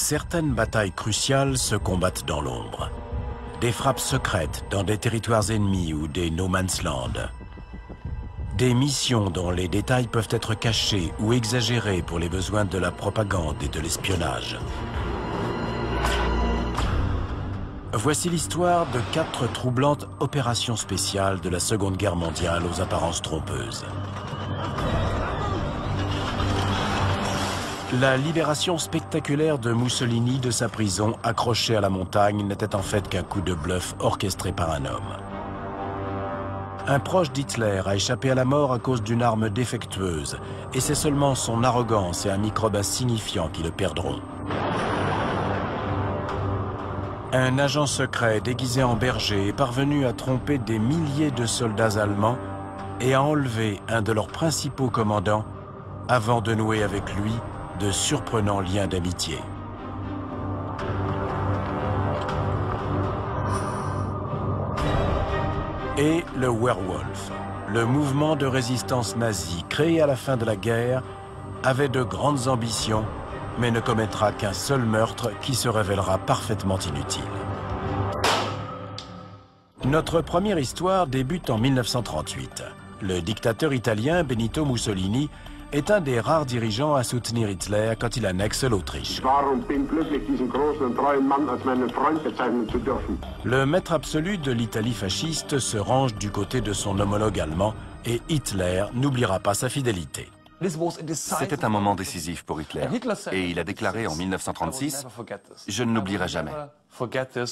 Certaines batailles cruciales se combattent dans l'ombre. Des frappes secrètes dans des territoires ennemis ou des no man's land. Des missions dont les détails peuvent être cachés ou exagérés pour les besoins de la propagande et de l'espionnage. Voici l'histoire de 4 troublantes opérations spéciales de la Seconde Guerre mondiale aux apparences trompeuses. La libération spectaculaire de Mussolini de sa prison accrochée à la montagne n'était en fait qu'un coup de bluff orchestré par un homme. Un proche d'Hitler a échappé à la mort à cause d'une arme défectueuse, et c'est seulement son arrogance et un microbe insignifiant qui le perdront. Un agent secret déguisé en berger est parvenu à tromper des milliers de soldats allemands et à enlever un de leurs principaux commandants avant de nouer avec lui de surprenants liens d'amitié. Et le Werwolf, le mouvement de résistance nazi créé à la fin de la guerre, avait de grandes ambitions, mais ne commettra qu'un seul meurtre qui se révélera parfaitement inutile. Notre première histoire débute en 1938. Le dictateur italien Benito Mussolini est un des rares dirigeants à soutenir Hitler quand il annexe l'Autriche. Le maître absolu de l'Italie fasciste se range du côté de son homologue allemand et Hitler n'oubliera pas sa fidélité. C'était un moment décisif pour Hitler et il a déclaré en 1936 « Je ne l'oublierai jamais.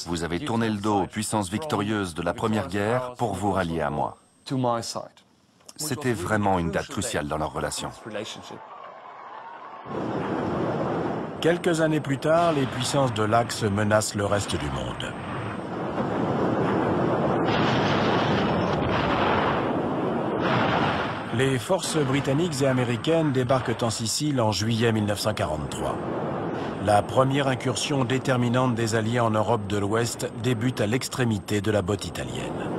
Vous avez tourné le dos aux puissances victorieuses de la Première Guerre pour vous rallier à moi. » C'était vraiment une date cruciale dans leur relation. Quelques années plus tard, les puissances de l'Axe menacent le reste du monde. Les forces britanniques et américaines débarquent en Sicile en juillet 1943. La première incursion déterminante des Alliés en Europe de l'Ouest débute à l'extrémité de la botte italienne.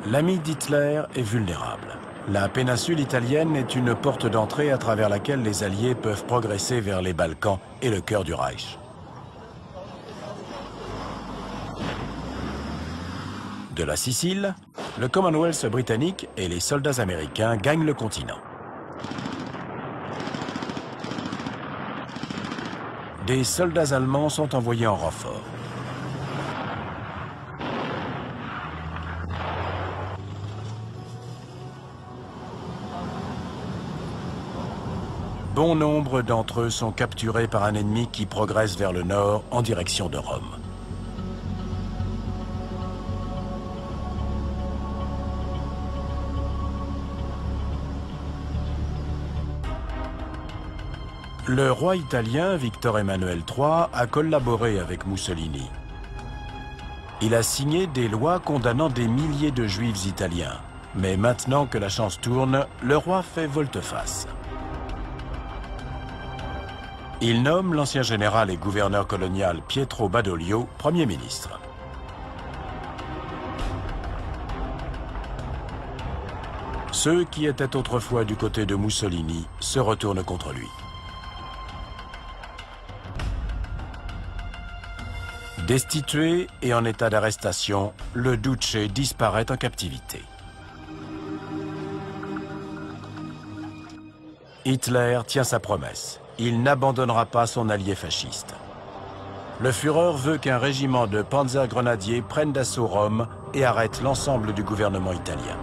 L'ami d'Hitler est vulnérable. La péninsule italienne est une porte d'entrée à travers laquelle les Alliés peuvent progresser vers les Balkans et le cœur du Reich. De la Sicile, le Commonwealth britannique et les soldats américains gagnent le continent. Des soldats allemands sont envoyés en renfort. Bon nombre d'entre eux sont capturés par un ennemi qui progresse vers le nord en direction de Rome. Le roi italien Victor Emmanuel III a collaboré avec Mussolini. Il a signé des lois condamnant des milliers de juifs italiens. Mais maintenant que la chance tourne, le roi fait volte-face. Il nomme l'ancien général et gouverneur colonial Pietro Badoglio Premier ministre. Ceux qui étaient autrefois du côté de Mussolini se retournent contre lui. Destitué et en état d'arrestation, le Duce disparaît en captivité. Hitler tient sa promesse. Il n'abandonnera pas son allié fasciste. Le Führer veut qu'un régiment de panzergrenadiers prenne d'assaut Rome et arrête l'ensemble du gouvernement italien.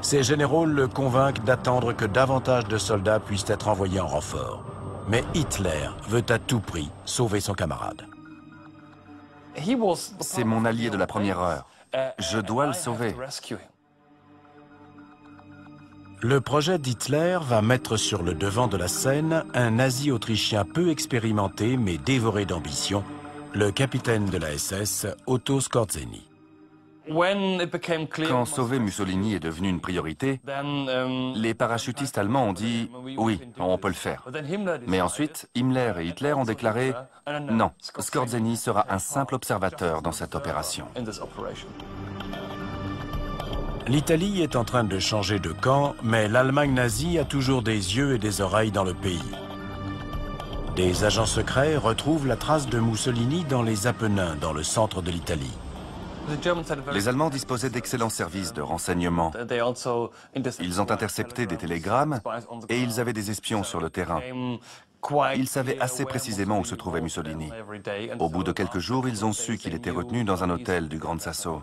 Ses généraux le convainquent d'attendre que davantage de soldats puissent être envoyés en renfort. Mais Hitler veut à tout prix sauver son camarade. C'est mon allié de la première heure. Je dois le sauver. Le projet d'Hitler va mettre sur le devant de la scène un nazi autrichien peu expérimenté mais dévoré d'ambition, le capitaine de la SS, Otto Skorzeny. Quand sauver Mussolini est devenu une priorité, les parachutistes allemands ont dit « oui, on peut le faire ». Mais ensuite, Himmler et Hitler ont déclaré « non, Skorzeny sera un simple observateur dans cette opération ». L'Italie est en train de changer de camp, mais l'Allemagne nazie a toujours des yeux et des oreilles dans le pays. Des agents secrets retrouvent la trace de Mussolini dans les Apennins, dans le centre de l'Italie. Les Allemands disposaient d'excellents services de renseignement. Ils ont intercepté des télégrammes et ils avaient des espions sur le terrain. Ils savaient assez précisément où se trouvait Mussolini. Au bout de quelques jours, ils ont su qu'il était retenu dans un hôtel du Gran Sasso.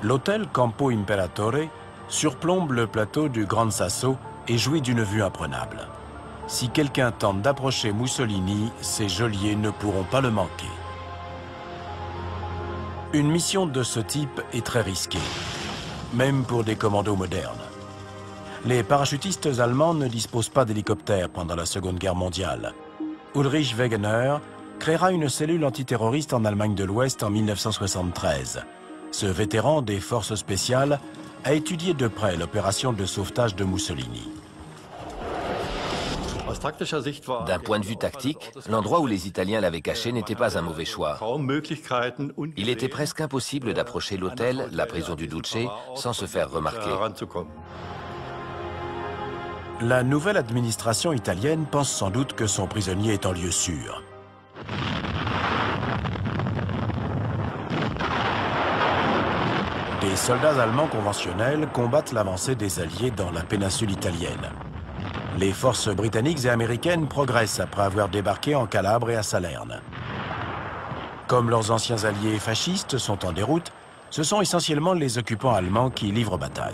L'hôtel Campo Imperatore surplombe le plateau du Gran Sasso et jouit d'une vue imprenable. Si quelqu'un tente d'approcher Mussolini, ses geôliers ne pourront pas le manquer. Une mission de ce type est très risquée, même pour des commandos modernes. Les parachutistes allemands ne disposent pas d'hélicoptères pendant la Seconde Guerre mondiale. Ulrich Wegener créera une cellule antiterroriste en Allemagne de l'Ouest en 1973. Ce vétéran des forces spéciales a étudié de près l'opération de sauvetage de Mussolini. D'un point de vue tactique, l'endroit où les Italiens l'avaient caché n'était pas un mauvais choix. Il était presque impossible d'approcher l'hôtel, la prison du Duce, sans se faire remarquer. La nouvelle administration italienne pense sans doute que son prisonnier est en lieu sûr. Des soldats allemands conventionnels combattent l'avancée des Alliés dans la péninsule italienne. Les forces britanniques et américaines progressent après avoir débarqué en Calabre et à Salerne. Comme leurs anciens alliés fascistes sont en déroute, ce sont essentiellement les occupants allemands qui livrent bataille.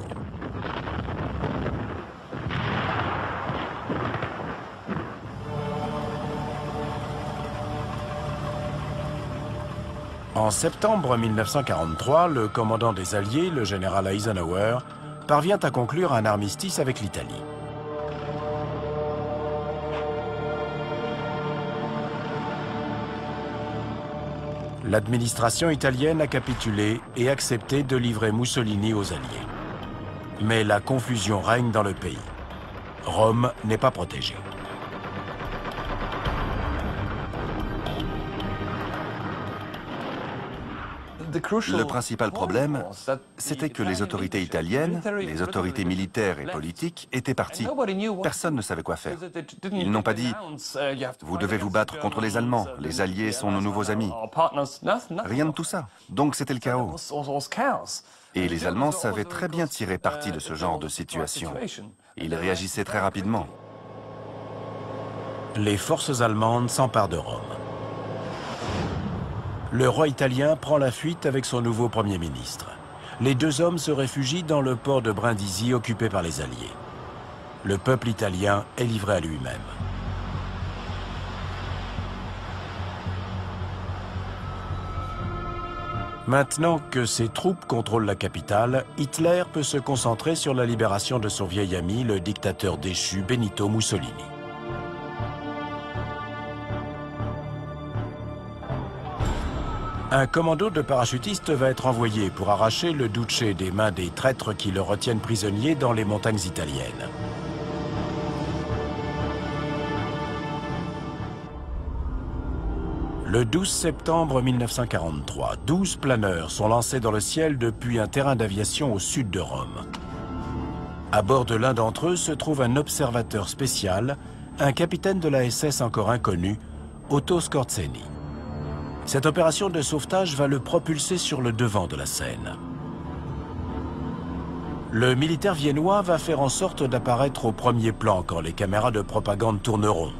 En septembre 1943, le commandant des Alliés, le général Eisenhower, parvient à conclure un armistice avec l'Italie. L'administration italienne a capitulé et accepté de livrer Mussolini aux Alliés. Mais la confusion règne dans le pays. Rome n'est pas protégée. Le principal problème, c'était que les autorités italiennes, les autorités militaires et politiques étaient parties. Personne ne savait quoi faire. Ils n'ont pas dit « Vous devez vous battre contre les Allemands, les Alliés sont nos nouveaux amis ». Rien de tout ça. Donc c'était le chaos. Et les Allemands savaient très bien tirer parti de ce genre de situation. Ils réagissaient très rapidement. Les forces allemandes s'emparent de Rome. Le roi italien prend la fuite avec son nouveau Premier ministre. Les deux hommes se réfugient dans le port de Brindisi occupé par les Alliés. Le peuple italien est livré à lui-même. Maintenant que ses troupes contrôlent la capitale, Hitler peut se concentrer sur la libération de son vieil ami, le dictateur déchu Benito Mussolini. Un commando de parachutistes va être envoyé pour arracher le Duce des mains des traîtres qui le retiennent prisonnier dans les montagnes italiennes. Le 12 septembre 1943, 12 planeurs sont lancés dans le ciel depuis un terrain d'aviation au sud de Rome. À bord de l'un d'entre eux se trouve un observateur spécial, un capitaine de la SS encore inconnu, Otto Skorzeny. Cette opération de sauvetage va le propulser sur le devant de la scène. Le militaire viennois va faire en sorte d'apparaître au premier plan quand les caméras de propagande tourneront.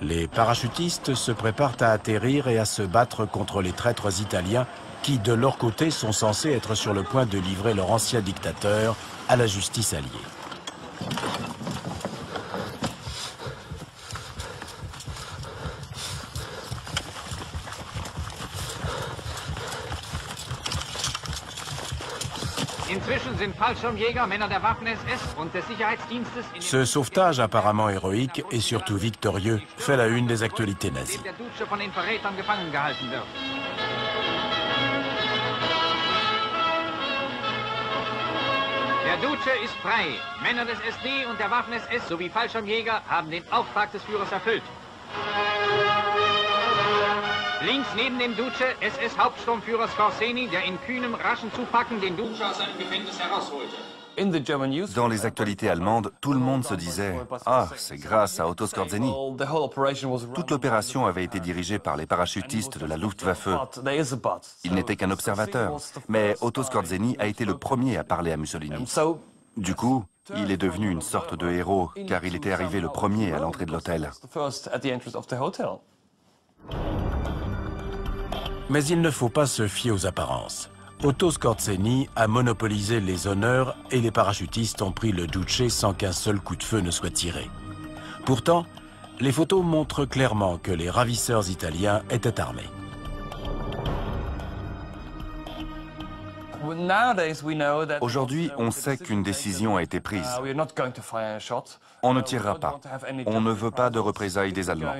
Les parachutistes se préparent à atterrir et à se battre contre les traîtres italiens qui, de leur côté, sont censés être sur le point de livrer leur ancien dictateur à la justice alliée. Ce sauvetage apparemment héroïque et surtout victorieux fait la une des actualités nazies. Der Duce ist frei. Männer des SD und der Waffen-SS sowie Fallschirmjäger haben den Auftrag des Führers erfüllt. Links neben dem Duce SS-Hauptsturmführer Skorzeny, der in kühnem, raschen Zupacken den Duce aus seinem Gefängnis herausholte. Dans les actualités allemandes, tout le monde se disait « Ah, c'est grâce à Otto Skorzeny ». Toute l'opération avait été dirigée par les parachutistes de la Luftwaffe. Il n'était qu'un observateur, mais Otto Skorzeny a été le premier à parler à Mussolini. Du coup, il est devenu une sorte de héros, car il était arrivé le premier à l'entrée de l'hôtel. Mais il ne faut pas se fier aux apparences. Otto Skorzeny a monopolisé les honneurs et les parachutistes ont pris le Duce sans qu'un seul coup de feu ne soit tiré. Pourtant, les photos montrent clairement que les ravisseurs italiens étaient armés. Aujourd'hui, on sait qu'une décision a été prise. On ne tirera pas. On ne veut pas de représailles des Allemands.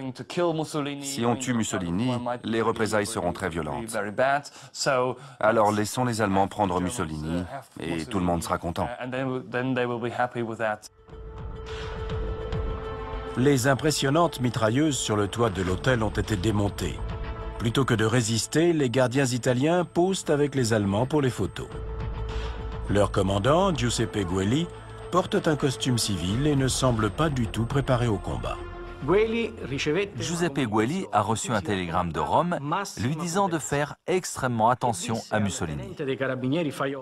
Si on tue Mussolini, les représailles seront très violentes. Alors laissons les Allemands prendre Mussolini et tout le monde sera content. Les impressionnantes mitrailleuses sur le toit de l'hôtel ont été démontées. Plutôt que de résister, les gardiens italiens posent avec les Allemands pour les photos. Leur commandant, Giuseppe Guelli, porte un costume civil et ne semble pas du tout préparé au combat. Giuseppe Guelli a reçu un télégramme de Rome lui disant de faire extrêmement attention à Mussolini.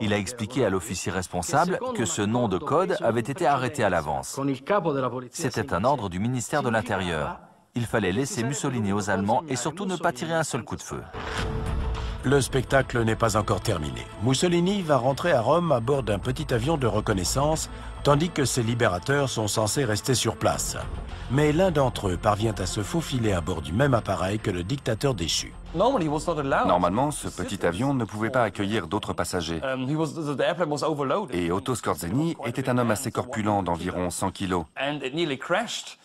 Il a expliqué à l'officier responsable que ce nom de code avait été arrêté à l'avance. C'était un ordre du ministère de l'Intérieur. Il fallait laisser Mussolini aux Allemands et surtout ne pas tirer un seul coup de feu. Le spectacle n'est pas encore terminé. Mussolini va rentrer à Rome à bord d'un petit avion de reconnaissance, tandis que ses libérateurs sont censés rester sur place. Mais l'un d'entre eux parvient à se faufiler à bord du même appareil que le dictateur déchu. Normalement, ce petit avion ne pouvait pas accueillir d'autres passagers. Et Otto Skorzeny était un homme assez corpulent d'environ 100 kilos.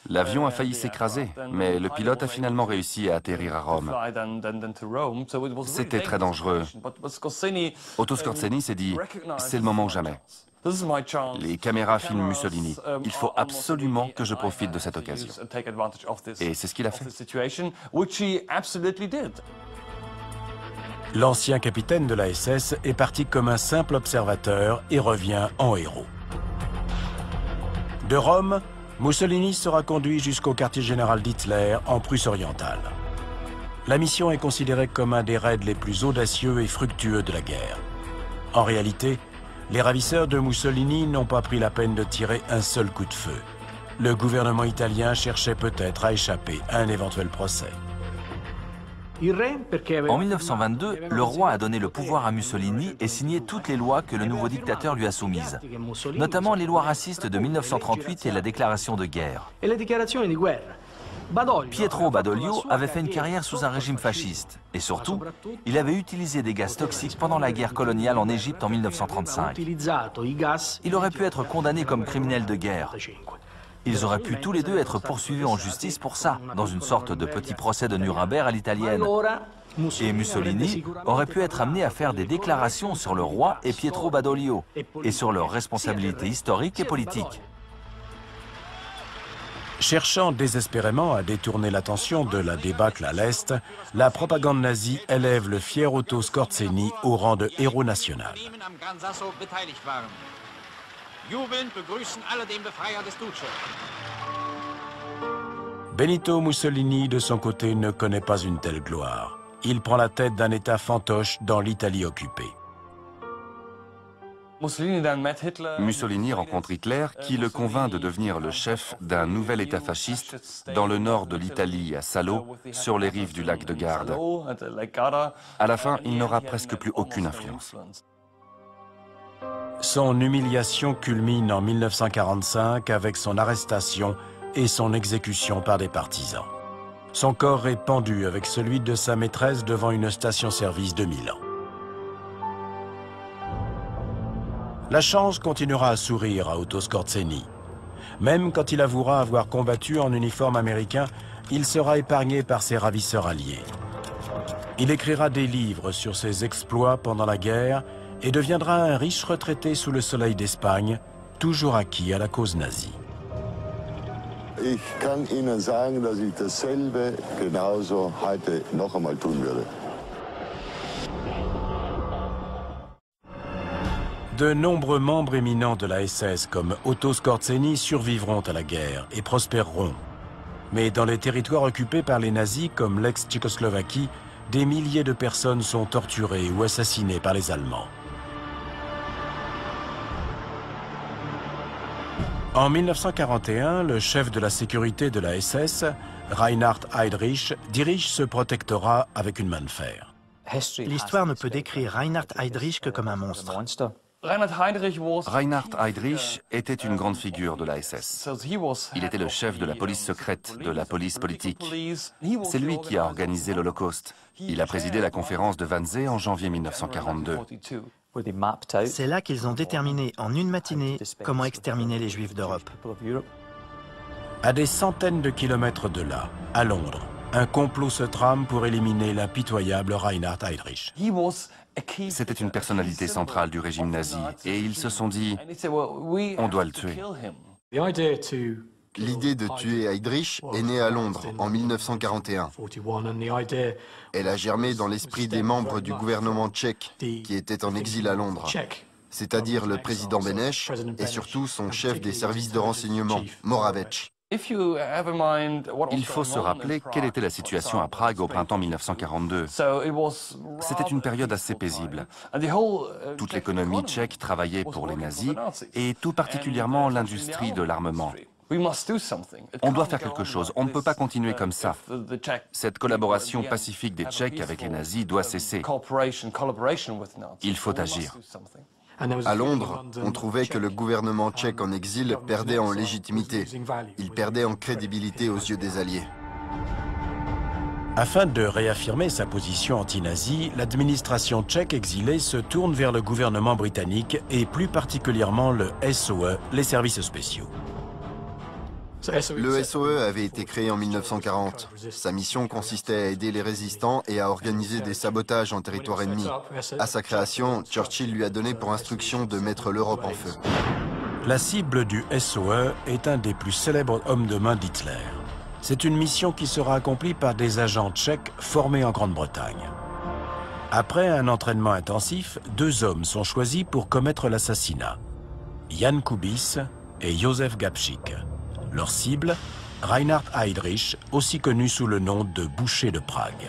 L'avion a failli s'écraser, mais le pilote a finalement réussi à atterrir à Rome. C'était très dangereux. Otto Skorzeny s'est dit « C'est le moment ou jamais ». Les caméras filment Mussolini. Il faut absolument que je profite de cette occasion. Et c'est ce qu'il a fait. L'ancien capitaine de la SS est parti comme un simple observateur et revient en héros. De Rome, Mussolini sera conduit jusqu'au quartier général d'Hitler en Prusse orientale. La mission est considérée comme un des raids les plus audacieux et fructueux de la guerre. En réalité, les ravisseurs de Mussolini n'ont pas pris la peine de tirer un seul coup de feu. Le gouvernement italien cherchait peut-être à échapper à un éventuel procès. En 1922, le roi a donné le pouvoir à Mussolini et signé toutes les lois que le nouveau dictateur lui a soumises, notamment les lois racistes de 1938 et la déclaration de guerre. Pietro Badoglio avait fait une carrière sous un régime fasciste et surtout, il avait utilisé des gaz toxiques pendant la guerre coloniale en Égypte en 1935. Il aurait pu être condamné comme criminel de guerre. Ils auraient pu tous les deux être poursuivis en justice pour ça, dans une sorte de petit procès de Nuremberg à l'italienne. Et Mussolini aurait pu être amené à faire des déclarations sur le roi et Pietro Badoglio et sur leurs responsabilités historiques et politiques. Cherchant désespérément à détourner l'attention de la débâcle à l'Est, la propagande nazie élève le fier Otto Skorzeny au rang de héros national. Benito Mussolini, de son côté, ne connaît pas une telle gloire. Il prend la tête d'un État fantoche dans l'Italie occupée. Mussolini rencontre Hitler qui le convainc de devenir le chef d'un nouvel État fasciste dans le nord de l'Italie, à Salo, sur les rives du lac de Garde. À la fin, il n'aura presque plus aucune influence. Son humiliation culmine en 1945 avec son arrestation et son exécution par des partisans. Son corps est pendu avec celui de sa maîtresse devant une station-service de Milan. La chance continuera à sourire à Otto Skorzeny. Même quand il avouera avoir combattu en uniforme américain, il sera épargné par ses ravisseurs alliés. Il écrira des livres sur ses exploits pendant la guerre et deviendra un riche retraité sous le soleil d'Espagne, toujours acquis à la cause nazie. Ich kann Ihnen sagen, dass ich dasselbe genauso heute noch einmal tun würde. De nombreux membres éminents de la SS comme Otto Skorzeny survivront à la guerre et prospéreront. Mais dans les territoires occupés par les nazis comme l'ex-Tchécoslovaquie, des milliers de personnes sont torturées ou assassinées par les Allemands. En 1941, le chef de la sécurité de la SS, Reinhard Heydrich, dirige ce protectorat avec une main de fer. L'histoire ne peut décrire Reinhard Heydrich que comme un monstre. Reinhard Heydrich était une grande figure de la SS. Il était le chef de la police secrète, de la police politique. C'est lui qui a organisé l'Holocauste. Il a présidé la conférence de Wannsee en janvier 1942. C'est là qu'ils ont déterminé en une matinée comment exterminer les Juifs d'Europe. À des centaines de kilomètres de là, à Londres, un complot se trame pour éliminer l'impitoyable Reinhard Heydrich. C'était une personnalité centrale du régime nazi et ils se sont dit « on doit le tuer ». L'idée de tuer Heydrich est née à Londres en 1941. Elle a germé dans l'esprit des membres du gouvernement tchèque qui étaient en exil à Londres, c'est-à-dire le président Beneš et surtout son chef des services de renseignement, Moravec. Il faut se rappeler quelle était la situation à Prague au printemps 1942. C'était une période assez paisible. Toute l'économie tchèque travaillait pour les nazis et tout particulièrement l'industrie de l'armement. On doit faire quelque chose, on ne peut pas continuer comme ça. Cette collaboration pacifique des Tchèques avec les nazis doit cesser. Il faut agir. À Londres, on trouvait que le gouvernement tchèque en exil perdait en légitimité. Il perdait en crédibilité aux yeux des Alliés. Afin de réaffirmer sa position anti-nazie, l'administration tchèque exilée se tourne vers le gouvernement britannique et plus particulièrement le SOE, les services spéciaux. Le SOE avait été créé en 1940. Sa mission consistait à aider les résistants et à organiser des sabotages en territoire ennemi. À sa création, Churchill lui a donné pour instruction de mettre l'Europe en feu. La cible du SOE est un des plus célèbres hommes de main d'Hitler. C'est une mission qui sera accomplie par des agents tchèques formés en Grande-Bretagne. Après un entraînement intensif, 2 hommes sont choisis pour commettre l'assassinat. Jan Kubis et Józef Gabčík. Leur cible, Reinhard Heydrich, aussi connu sous le nom de Boucher de Prague.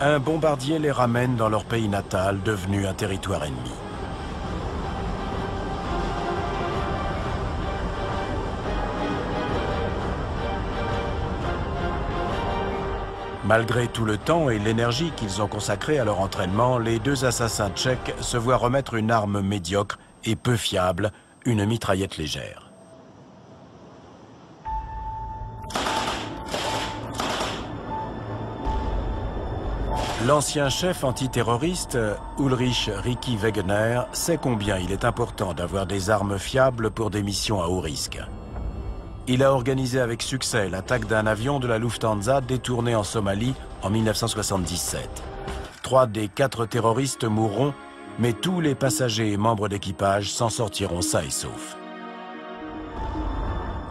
Un bombardier les ramène dans leur pays natal, devenu un territoire ennemi. Malgré tout le temps et l'énergie qu'ils ont consacré à leur entraînement, les 2 assassins tchèques se voient remettre une arme médiocre et peu fiable, une mitraillette légère. L'ancien chef antiterroriste, Ulrich Ricky Wegener, sait combien il est important d'avoir des armes fiables pour des missions à haut risque. Il a organisé avec succès l'attaque d'un avion de la Lufthansa détourné en Somalie en 1977. 3 des 4 terroristes mourront, mais tous les passagers et membres d'équipage s'en sortiront sains et saufs.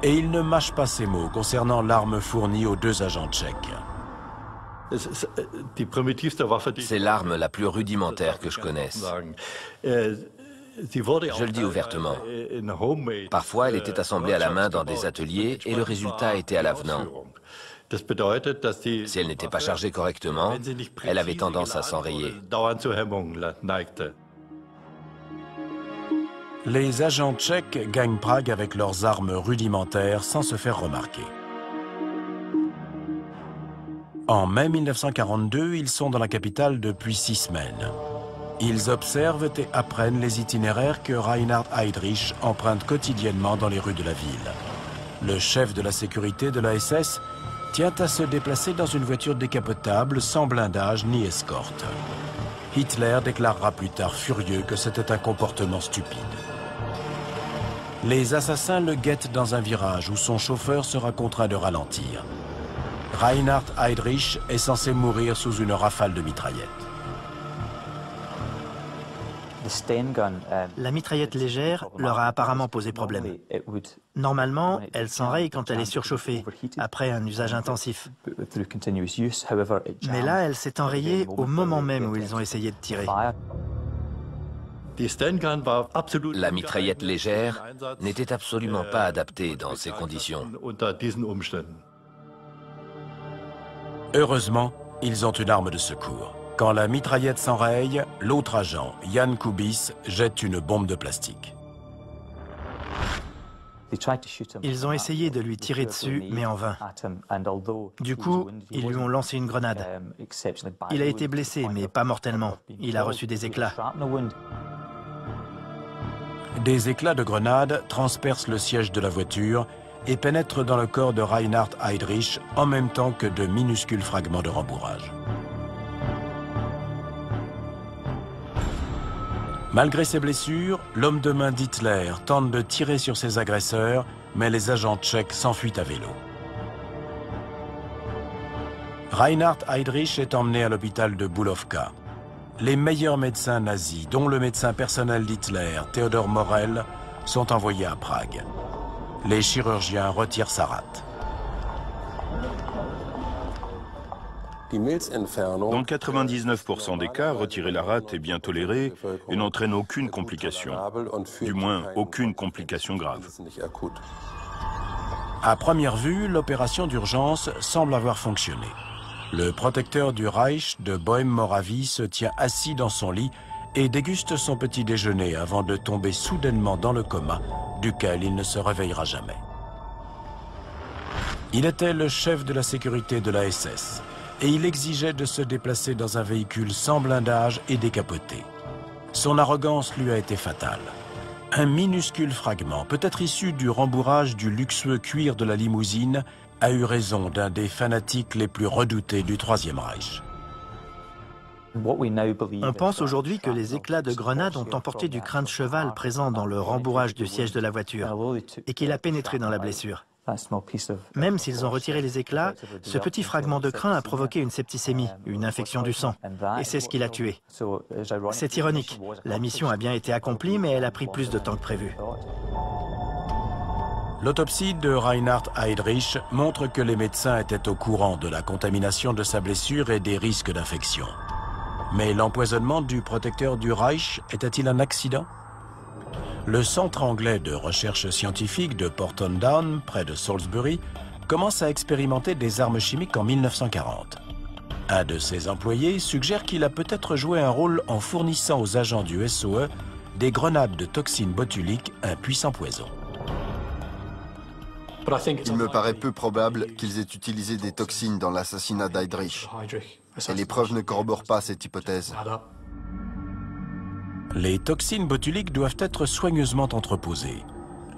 Et il ne mâche pas ses mots concernant l'arme fournie aux 2 agents tchèques. C'est l'arme la plus rudimentaire que je connaisse. Je le dis ouvertement. Parfois, elle était assemblée à la main dans des ateliers et le résultat était à l'avenant. Si elle n'était pas chargée correctement, elle avait tendance à s'enrayer. Les agents tchèques gagnent Prague avec leurs armes rudimentaires sans se faire remarquer. En mai 1942, ils sont dans la capitale depuis 6 semaines. Ils observent et apprennent les itinéraires que Reinhard Heydrich emprunte quotidiennement dans les rues de la ville. Le chef de la sécurité de la SS tient à se déplacer dans une voiture décapotable sans blindage ni escorte. Hitler déclarera plus tard furieux que c'était un comportement stupide. Les assassins le guettent dans un virage où son chauffeur sera contraint de ralentir. Reinhard Heydrich est censé mourir sous une rafale de mitraillettes. La mitraillette légère leur a apparemment posé problème. Normalement, elle s'enraye quand elle est surchauffée, après un usage intensif. Mais là, elle s'est enrayée au moment même où ils ont essayé de tirer. La mitraillette légère n'était absolument pas adaptée dans ces conditions. Heureusement, ils ont une arme de secours. Quand la mitraillette s'enraye, l'autre agent, Jan Kubis, jette une bombe de plastique. Ils ont essayé de lui tirer dessus, mais en vain. Du coup, ils lui ont lancé une grenade. Il a été blessé, mais pas mortellement. Il a reçu des éclats. Des éclats de grenade transpercent le siège de la voiture et pénètrent dans le corps de Reinhard Heydrich en même temps que de minuscules fragments de rembourrage. Malgré ses blessures, l'homme de main d'Hitler tente de tirer sur ses agresseurs, mais les agents tchèques s'enfuient à vélo. Reinhard Heydrich est emmené à l'hôpital de Bulovka. Les meilleurs médecins nazis, dont le médecin personnel d'Hitler, Theodor Morel, sont envoyés à Prague. Les chirurgiens retirent sa rate. Dans 99% des cas, retirer la rate est bien toléré et n'entraîne aucune complication. Du moins, aucune complication grave. À première vue, l'opération d'urgence semble avoir fonctionné. Le protecteur du Reich de Bohême-Moravie se tient assis dans son lit et déguste son petit déjeuner avant de tomber soudainement dans le coma, duquel il ne se réveillera jamais. Il était le chef de la sécurité de la SS et il exigeait de se déplacer dans un véhicule sans blindage et décapoté. Son arrogance lui a été fatale. Un minuscule fragment, peut-être issu du rembourrage du luxueux cuir de la limousine, a eu raison d'un des fanatiques les plus redoutés du Troisième Reich. On pense aujourd'hui que les éclats de grenade ont emporté du crin de cheval présent dans le rembourrage du siège de la voiture et qu'il a pénétré dans la blessure. Même s'ils ont retiré les éclats, ce petit fragment de crin a provoqué une septicémie, une infection du sang, et c'est ce qui l'a tué. C'est ironique, la mission a bien été accomplie, mais elle a pris plus de temps que prévu. L'autopsie de Reinhard Heydrich montre que les médecins étaient au courant de la contamination de sa blessure et des risques d'infection. Mais l'empoisonnement du protecteur du Reich était-il un accident? Le centre anglais de recherche scientifique de Porton Down, près de Salisbury, commence à expérimenter des armes chimiques en 1940. Un de ses employés suggère qu'il a peut-être joué un rôle en fournissant aux agents du SOE des grenades de toxine botulique, un puissant poison. Il me paraît peu probable qu'ils aient utilisé des toxines dans l'assassinat d'Heydrich. Et les preuves ne corroborent pas cette hypothèse. Les toxines botuliques doivent être soigneusement entreposées.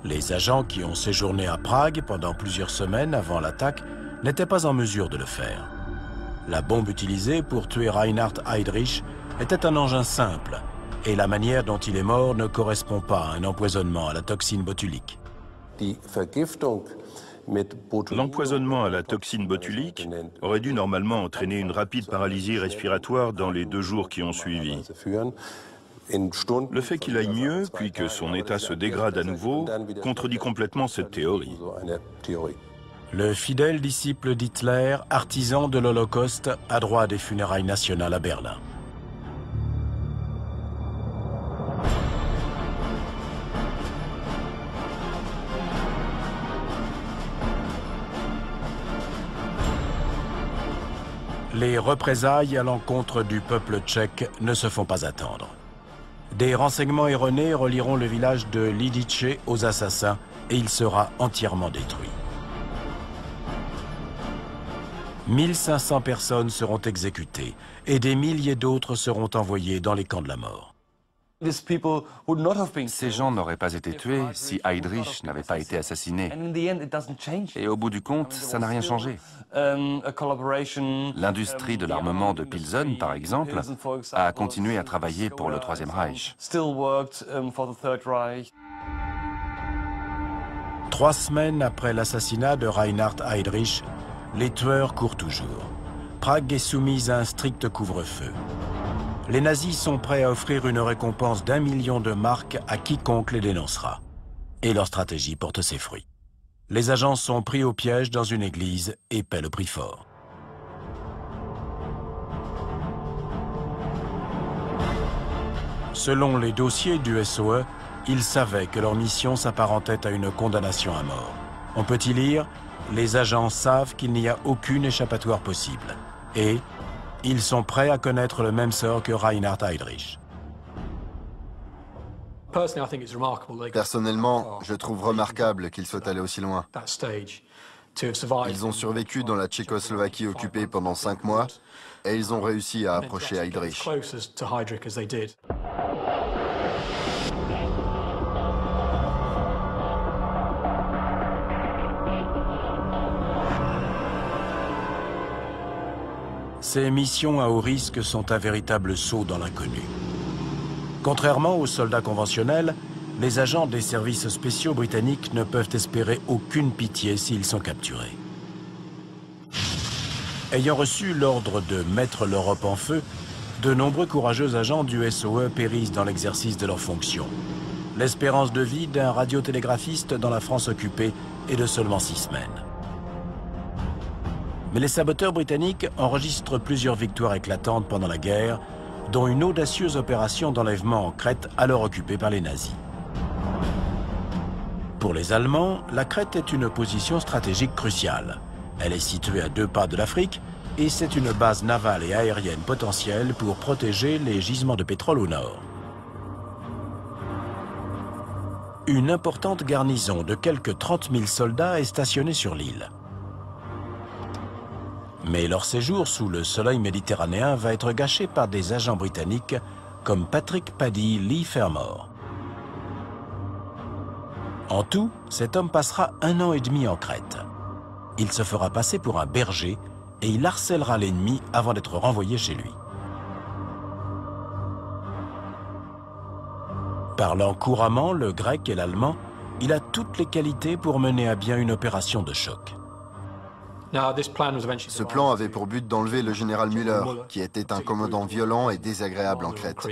Les agents qui ont séjourné à Prague pendant plusieurs semaines avant l'attaque n'étaient pas en mesure de le faire. La bombe utilisée pour tuer Reinhard Heydrich était un engin simple, et la manière dont il est mort ne correspond pas à un empoisonnement à la toxine botulique. L'empoisonnement à la toxine botulique aurait dû normalement entraîner une rapide paralysie respiratoire dans les 2 jours qui ont suivi. Le fait qu'il aille mieux, puis que son état se dégrade à nouveau, contredit complètement cette théorie. Le fidèle disciple d'Hitler, artisan de l'Holocauste, a droit à des funérailles nationales à Berlin. Les représailles à l'encontre du peuple tchèque ne se font pas attendre. Des renseignements erronés relieront le village de Lidice aux assassins et il sera entièrement détruit. 1500 personnes seront exécutées et des milliers d'autres seront envoyés dans les camps de la mort. Ces gens n'auraient pas été tués si Heydrich n'avait pas été assassiné. Et au bout du compte, ça n'a rien changé. L'industrie de l'armement de Pilsen, par exemple, a continué à travailler pour le Troisième Reich. 3 semaines après l'assassinat de Reinhard Heydrich, les tueurs courent toujours. Prague est soumise à un strict couvre-feu. les nazis sont prêts à offrir une récompense d'1 million de marks à quiconque les dénoncera. Et leur stratégie porte ses fruits. Les agents sont pris au piège dans une église et paient le prix fort. Selon les dossiers du SOE, ils savaient que leur mission s'apparentait à une condamnation à mort. On peut y lire « Les agents savent qu'il n'y a aucune échappatoire possible » et « Ils sont prêts à connaître le même sort que Reinhard Heydrich ». Personnellement, je trouve remarquable qu'ils soient allés aussi loin. Ils ont survécu dans la Tchécoslovaquie occupée pendant 5 mois et ils ont réussi à approcher Heydrich. Ces missions à haut risque sont un véritable saut dans l'inconnu. Contrairement aux soldats conventionnels, les agents des services spéciaux britanniques ne peuvent espérer aucune pitié s'ils sont capturés. Ayant reçu l'ordre de mettre l'Europe en feu, de nombreux courageux agents du SOE périssent dans l'exercice de leurs fonctions. L'espérance de vie d'un radiotélégraphiste dans la France occupée est de seulement 6 semaines. Mais les saboteurs britanniques enregistrent plusieurs victoires éclatantes pendant la guerre, dont une audacieuse opération d'enlèvement en Crète alors occupée par les nazis. Pour les Allemands, la Crète est une position stratégique cruciale. Elle est située à 2 pas de l'Afrique et c'est une base navale et aérienne potentielle pour protéger les gisements de pétrole au nord. Une importante garnison de quelques 30 000 soldats est stationnée sur l'île. Mais leur séjour sous le soleil méditerranéen va être gâché par des agents britanniques comme Patrick Paddy Lee Fermor. En tout, cet homme passera 1 an et demi en Crète. Il se fera passer pour un berger et il harcèlera l'ennemi avant d'être renvoyé chez lui. Parlant couramment le grec et l'allemand, il a toutes les qualités pour mener à bien une opération de choc. Ce plan avait pour but d'enlever le général Müller, qui était un commandant violent et désagréable en Crète.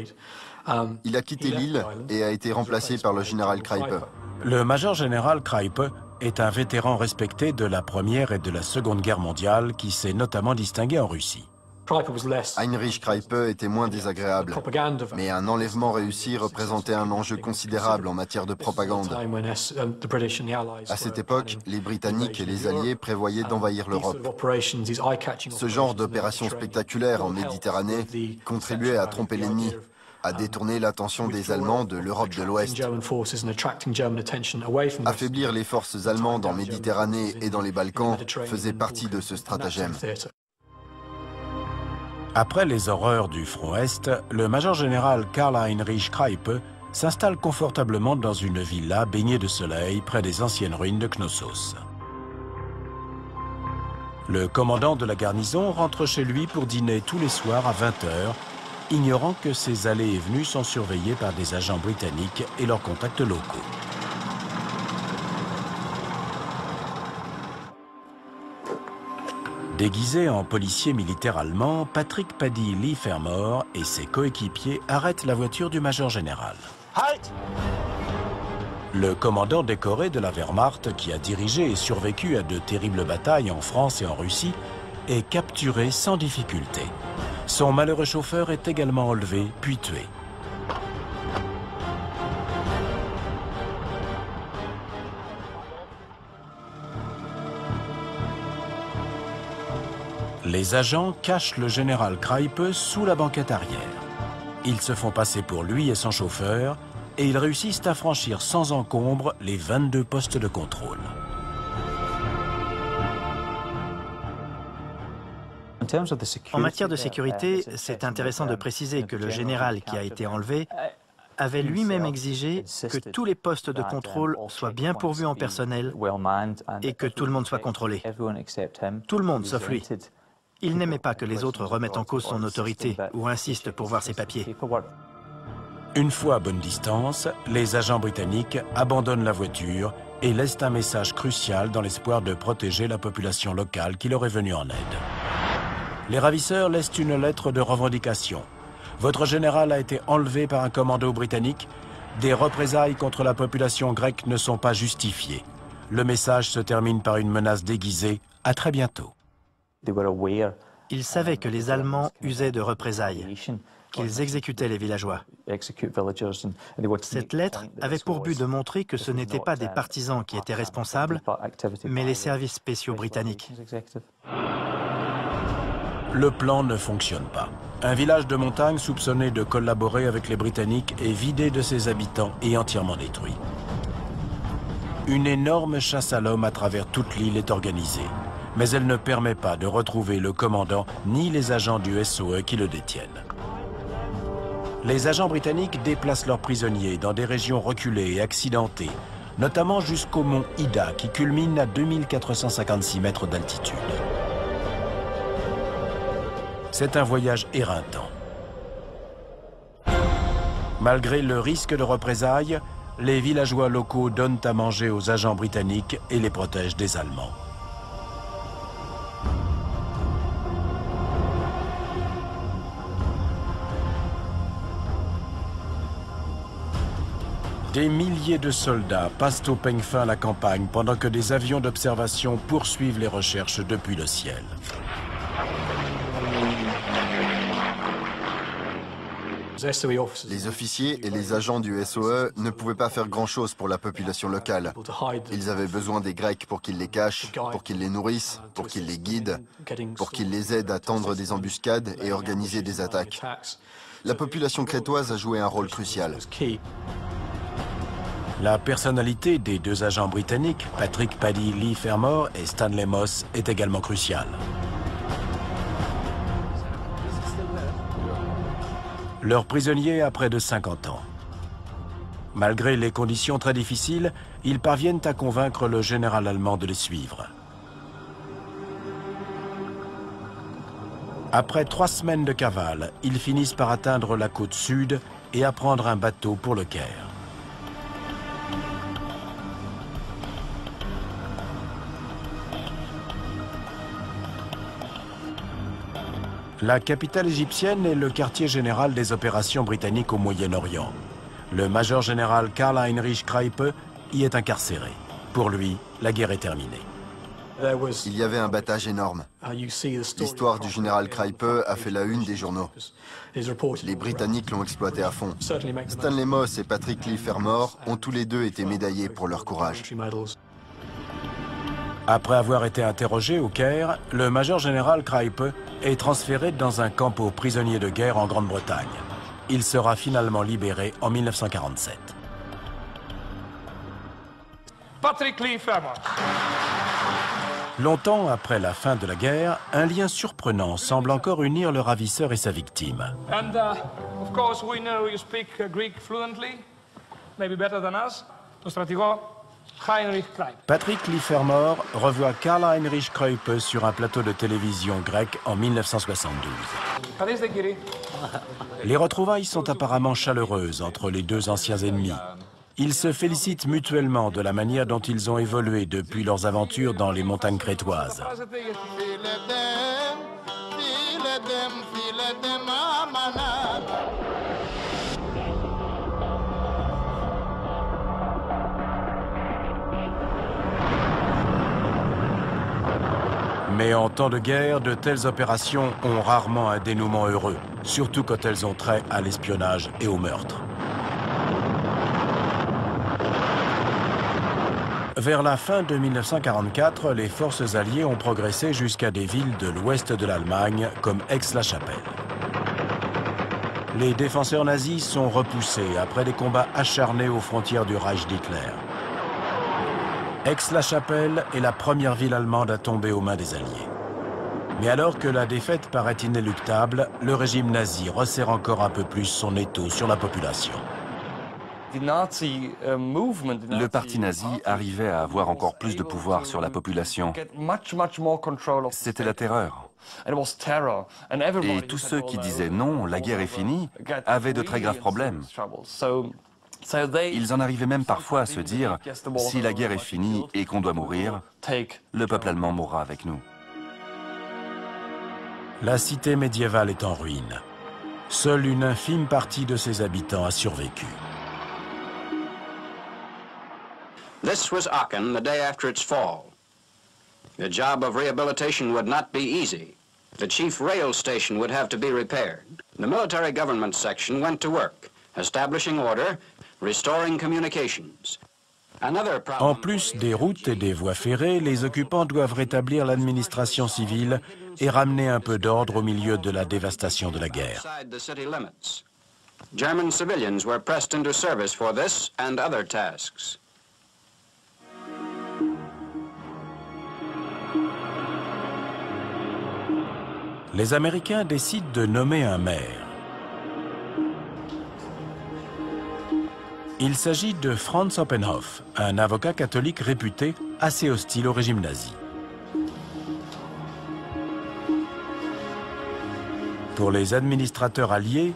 Il a quitté l'île et a été remplacé par le général Kreipe. Le major-général Kreipe est un vétéran respecté de la Première et de la Seconde Guerre mondiale qui s'est notamment distingué en Russie. Heinrich Kreipe était moins désagréable, mais un enlèvement réussi représentait un enjeu considérable en matière de propagande. À cette époque, les Britanniques et les Alliés prévoyaient d'envahir l'Europe. Ce genre d'opération spectaculaire en Méditerranée contribuait à tromper l'ennemi, à détourner l'attention des Allemands de l'Europe de l'Ouest. Affaiblir les forces allemandes en Méditerranée et dans les Balkans faisait partie de ce stratagème. Après les horreurs du front Est, le major-général Karl-Heinrich Kreipe s'installe confortablement dans une villa baignée de soleil près des anciennes ruines de Knossos. Le commandant de la garnison rentre chez lui pour dîner tous les soirs à 20 h, ignorant que ses allées et venues sont surveillées par des agents britanniques et leurs contacts locaux. Déguisé en policier militaire allemand, Patrick Paddy Lee Fermor et ses coéquipiers arrêtent la voiture du major général. Le commandant décoré de la Wehrmacht, qui a dirigé et survécu à de terribles batailles en France et en Russie, est capturé sans difficulté. Son malheureux chauffeur est également enlevé, puis tué. Les agents cachent le général Kreipe sous la banquette arrière. Ils se font passer pour lui et son chauffeur et ils réussissent à franchir sans encombre les 22 postes de contrôle. En matière de sécurité, c'est intéressant de préciser que le général qui a été enlevé avait lui-même exigé que tous les postes de contrôle soient bien pourvus en personnel et que tout le monde soit contrôlé. Tout le monde, sauf lui. Il n'aimait pas que les autres remettent en cause son autorité ou insistent pour voir ses papiers. Une fois à bonne distance, les agents britanniques abandonnent la voiture et laissent un message crucial dans l'espoir de protéger la population locale qui leur est venue en aide. Les ravisseurs laissent une lettre de revendication. Votre général a été enlevé par un commando britannique. Des représailles contre la population grecque ne sont pas justifiées. Le message se termine par une menace déguisée. À très bientôt. Ils savaient que les Allemands usaient de représailles, qu'ils exécutaient les villageois. Cette lettre avait pour but de montrer que ce n'étaient pas des partisans qui étaient responsables, mais les services spéciaux britanniques. Le plan ne fonctionne pas. Un village de montagne soupçonné de collaborer avec les Britanniques est vidé de ses habitants et entièrement détruit. Une énorme chasse à l'homme à travers toute l'île est organisée, mais elle ne permet pas de retrouver le commandant ni les agents du SOE qui le détiennent. Les agents britanniques déplacent leurs prisonniers dans des régions reculées et accidentées, notamment jusqu'au mont Ida qui culmine à 2456 mètres d'altitude. C'est un voyage éreintant. Malgré le risque de représailles, les villageois locaux donnent à manger aux agents britanniques et les protègent des Allemands. Des milliers de soldats passent au peigne fin la campagne pendant que des avions d'observation poursuivent les recherches depuis le ciel. Les officiers et les agents du SOE ne pouvaient pas faire grand-chose pour la population locale. Ils avaient besoin des Grecs pour qu'ils les cachent, pour qu'ils les nourrissent, pour qu'ils les guident, pour qu'ils les aident à tendre des embuscades et organiser des attaques. La population crétoise a joué un rôle crucial. La personnalité des deux agents britanniques, Patrick Paddy Lee Fermor et Stanley Moss, est également cruciale. Leur prisonnier a près de 50 ans. Malgré les conditions très difficiles, ils parviennent à convaincre le général allemand de les suivre. Après 3 semaines de cavale, ils finissent par atteindre la côte sud et à prendre un bateau pour le Caire. La capitale égyptienne est le quartier général des opérations britanniques au Moyen-Orient. Le major général Karl Heinrich Kreipe y est incarcéré. Pour lui, la guerre est terminée. Il y avait un battage énorme. L'histoire du général Kreipe a fait la une des journaux. Les Britanniques l'ont exploité à fond. Stanley Moss et Patrick Lee Fermor ont tous les deux été médaillés pour leur courage. Après avoir été interrogé au Caire, le major général Kreipe est transféré dans un camp pour prisonniers de guerre en Grande-Bretagne. Il sera finalement libéré en 1947. Patrick Lee Fermor. Longtemps après la fin de la guerre, un lien surprenant semble encore unir le ravisseur et sa victime. And of course we know you speak Greek fluently, maybe better than us. Patrick Lee Fermor revoit Karl Heinrich Kreipe sur un plateau de télévision grec en 1972. Les retrouvailles sont apparemment chaleureuses entre les deux anciens ennemis. Ils se félicitent mutuellement de la manière dont ils ont évolué depuis leurs aventures dans les montagnes crétoises. Mais en temps de guerre, de telles opérations ont rarement un dénouement heureux, surtout quand elles ont trait à l'espionnage et au meurtre. Vers la fin de 1944, les forces alliées ont progressé jusqu'à des villes de l'ouest de l'Allemagne, comme Aix-la-Chapelle. Les défenseurs nazis sont repoussés après des combats acharnés aux frontières du Reich d'Hitler. Aix-la-Chapelle est la première ville allemande à tomber aux mains des Alliés. Mais alors que la défaite paraît inéluctable, le régime nazi resserre encore un peu plus son étau sur la population. Le parti nazi arrivait à avoir encore plus de pouvoir sur la population. C'était la terreur. Et tous ceux qui disaient non, la guerre est finie, avaient de très graves problèmes. Ils en arrivaient même parfois à se dire, si la guerre est finie et qu'on doit mourir, le peuple allemand mourra avec nous. La cité médiévale est en ruine. Seule une infime partie de ses habitants a survécu. This was Aachen the day after its fall. The job of rehabilitation would not be easy. The chief rail station would have to be repaired. The military government section went to work, establishing order, restoring communications. En plus des routes et des voies ferrées, les occupants doivent rétablir l'administration civile et ramener un peu d'ordre au milieu de la dévastation de la guerre. German civilians were pressed into service for this and other tasks. Les Américains décident de nommer un maire. Il s'agit de Franz Oppenhoff, un avocat catholique réputé assez hostile au régime nazi. Pour les administrateurs alliés,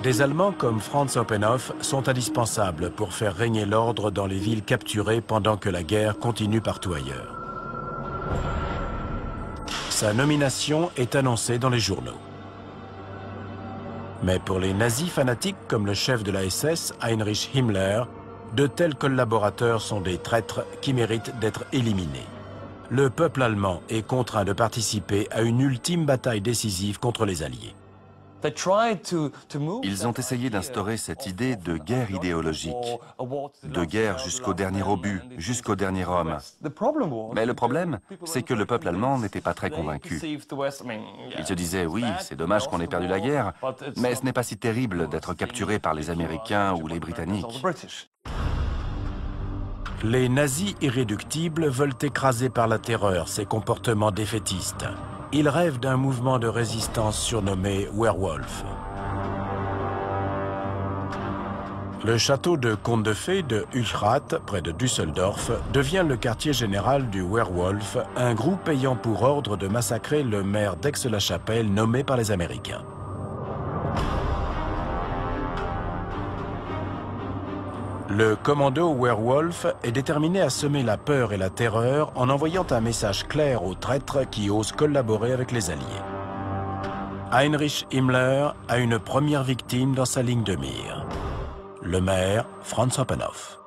des Allemands comme Franz Oppenhoff sont indispensables pour faire régner l'ordre dans les villes capturées pendant que la guerre continue partout ailleurs. Sa nomination est annoncée dans les journaux. Mais pour les nazis fanatiques comme le chef de la SS, Heinrich Himmler, de tels collaborateurs sont des traîtres qui méritent d'être éliminés. Le peuple allemand est contraint de participer à une ultime bataille décisive contre les Alliés. Ils ont essayé d'instaurer cette idée de guerre idéologique, de guerre jusqu'au dernier obus, jusqu'au dernier homme. Mais le problème, c'est que le peuple allemand n'était pas très convaincu. Il se disait, oui, c'est dommage qu'on ait perdu la guerre, mais ce n'est pas si terrible d'être capturé par les Américains ou les Britanniques. Les nazis irréductibles veulent écraser par la terreur ces comportements défaitistes. Ils rêvent d'un mouvement de résistance surnommé Werwolf. Le château de conte de fées de Uchrath, près de Düsseldorf, devient le quartier général du Werwolf, un groupe ayant pour ordre de massacrer le maire d'Aix-la-Chapelle nommé par les Américains. Le commando Werwolf est déterminé à semer la peur et la terreur en envoyant un message clair aux traîtres qui osent collaborer avec les Alliés. Heinrich Himmler a une première victime dans sa ligne de mire. Le maire Franz Oppenhoff.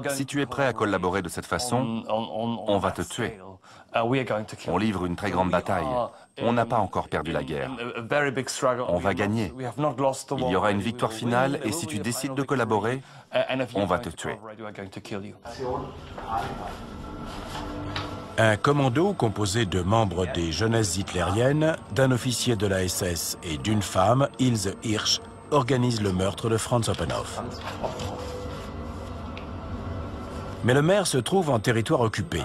Si tu es prêt à collaborer de cette façon, on va te tuer. On livre une très grande bataille. On n'a pas encore perdu la guerre. On va gagner. Il y aura une victoire finale et si tu décides de collaborer, on va te tuer. Un commando composé de membres des jeunesses hitlériennes, d'un officier de la SS et d'une femme, Ilse Hirsch, organise le meurtre de Franz Oppenhoff. Mais le maire se trouve en territoire occupé.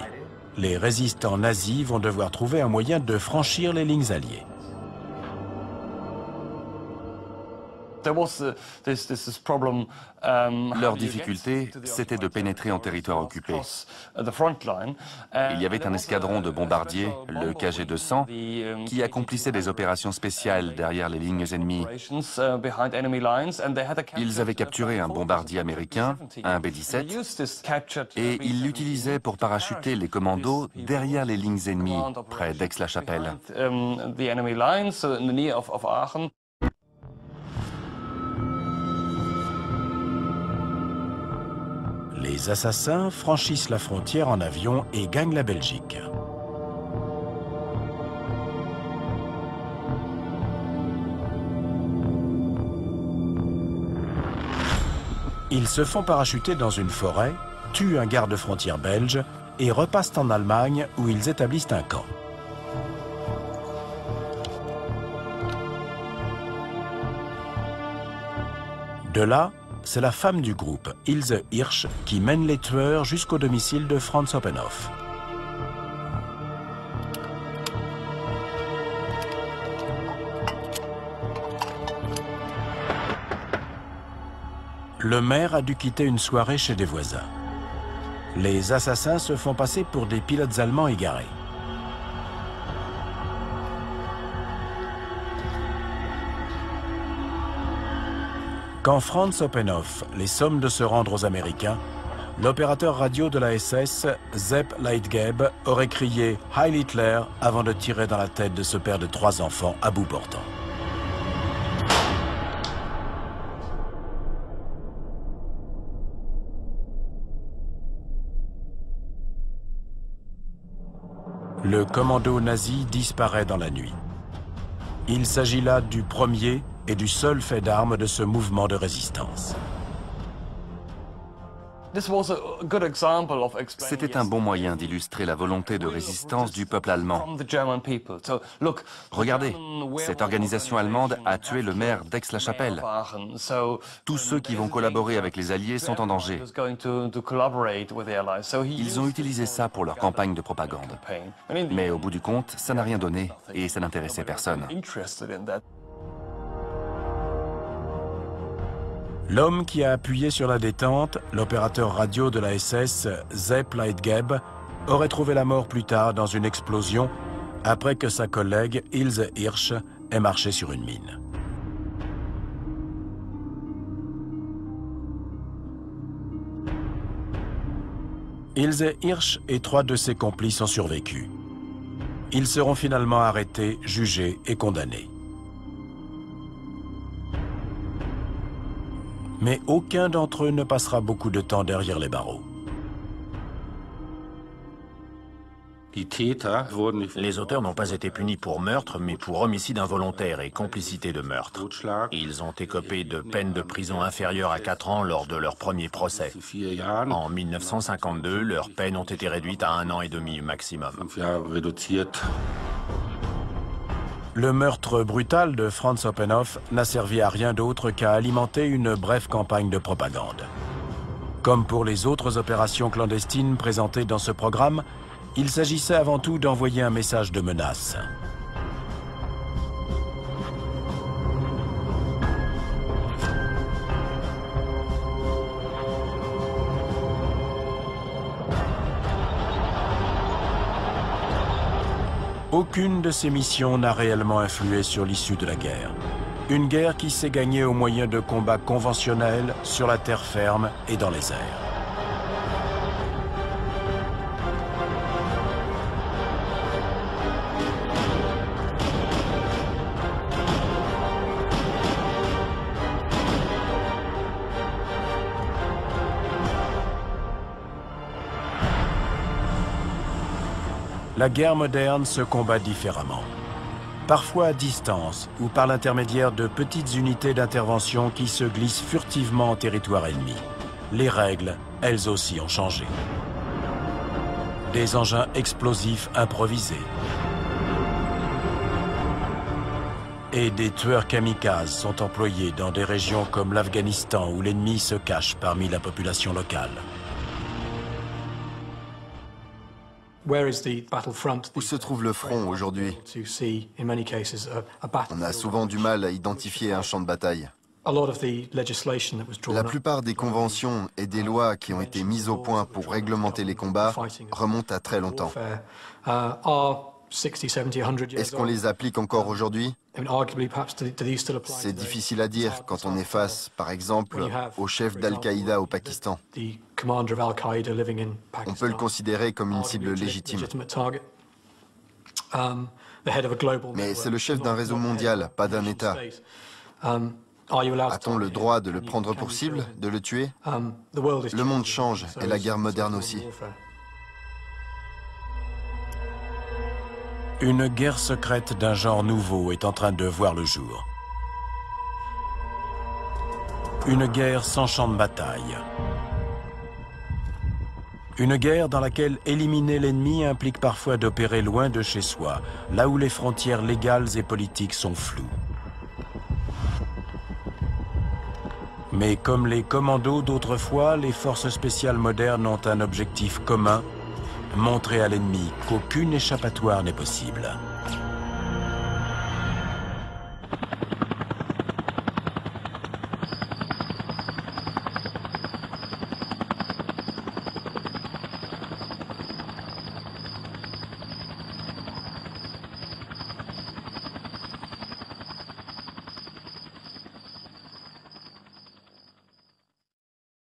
Les résistants nazis vont devoir trouver un moyen de franchir les lignes alliées. Leur difficulté, c'était de pénétrer en territoire occupé. Il y avait un escadron de bombardiers, le KG-200, qui accomplissait des opérations spéciales derrière les lignes ennemies. Ils avaient capturé un bombardier américain, un B-17, et ils l'utilisaient pour parachuter les commandos derrière les lignes ennemies, près d'Aix-la-Chapelle. Les assassins franchissent la frontière en avion et gagnent la Belgique. Ils se font parachuter dans une forêt, tuent un garde-frontière belge et repassent en Allemagne où ils établissent un camp. De là, c'est la femme du groupe, Ilse Hirsch, qui mène les tueurs jusqu'au domicile de Franz Oppenhoff. Le maire a dû quitter une soirée chez des voisins. Les assassins se font passer pour des pilotes allemands égarés. Quand Franz Oppenhoff les somme de se rendre aux Américains, l'opérateur radio de la SS, Sepp Leitgeb, aurait crié « Heil Hitler » avant de tirer dans la tête de ce père de 3 enfants à bout portant. Le commando nazi disparaît dans la nuit. Il s'agit là du premier et du seul fait d'armes de ce mouvement de résistance. C'était un bon moyen d'illustrer la volonté de résistance du peuple allemand. Regardez, cette organisation allemande a tué le maire d'Aix-la-Chapelle. Tous ceux qui vont collaborer avec les Alliés sont en danger. Ils ont utilisé ça pour leur campagne de propagande. Mais au bout du compte, ça n'a rien donné et ça n'intéressait personne. L'homme qui a appuyé sur la détente, l'opérateur radio de la SS, Sepp Leitgeb, aurait trouvé la mort plus tard dans une explosion après que sa collègue Ilse Hirsch ait marché sur une mine. Ilse Hirsch et 3 de ses complices ont survécu. Ils seront finalement arrêtés, jugés et condamnés. Mais aucun d'entre eux ne passera beaucoup de temps derrière les barreaux. Les auteurs n'ont pas été punis pour meurtre, mais pour homicide involontaire et complicité de meurtre. Ils ont écopé de peines de prison inférieures à 4 ans lors de leur premier procès. En 1952, leurs peines ont été réduites à 1 an et demi maximum. Le meurtre brutal de Franz Oppenhoff n'a servi à rien d'autre qu'à alimenter une brève campagne de propagande. Comme pour les autres opérations clandestines présentées dans ce programme, il s'agissait avant tout d'envoyer un message de menace. Aucune de ces missions n'a réellement influé sur l'issue de la guerre. Une guerre qui s'est gagnée au moyen de combats conventionnels sur la terre ferme et dans les airs. La guerre moderne se combat différemment. Parfois à distance ou par l'intermédiaire de petites unités d'intervention qui se glissent furtivement en territoire ennemi. Les règles, elles aussi, ont changé. Des engins explosifs improvisés. Et des tueurs kamikazes sont employés dans des régions comme l'Afghanistan où l'ennemi se cache parmi la population locale. Où se trouve le front aujourd'hui? On a souvent du mal à identifier un champ de bataille. La plupart des conventions et des lois qui ont été mises au point pour réglementer les combats remontent à très longtemps. Est-ce qu'on les applique encore aujourd'hui? C'est difficile à dire quand on est face, par exemple, au chef d'Al-Qaïda au Pakistan. On peut le considérer comme une cible légitime. Mais c'est le chef d'un réseau mondial, pas d'un État. A-t-on le droit de le prendre pour cible, de le tuer? Le monde change, et la guerre moderne aussi. Une guerre secrète d'un genre nouveau est en train de voir le jour. Une guerre sans champ de bataille. Une guerre dans laquelle éliminer l'ennemi implique parfois d'opérer loin de chez soi, là où les frontières légales et politiques sont floues. Mais comme les commandos d'autrefois, les forces spéciales modernes ont un objectif commun: montrer à l'ennemi qu'aucune échappatoire n'est possible.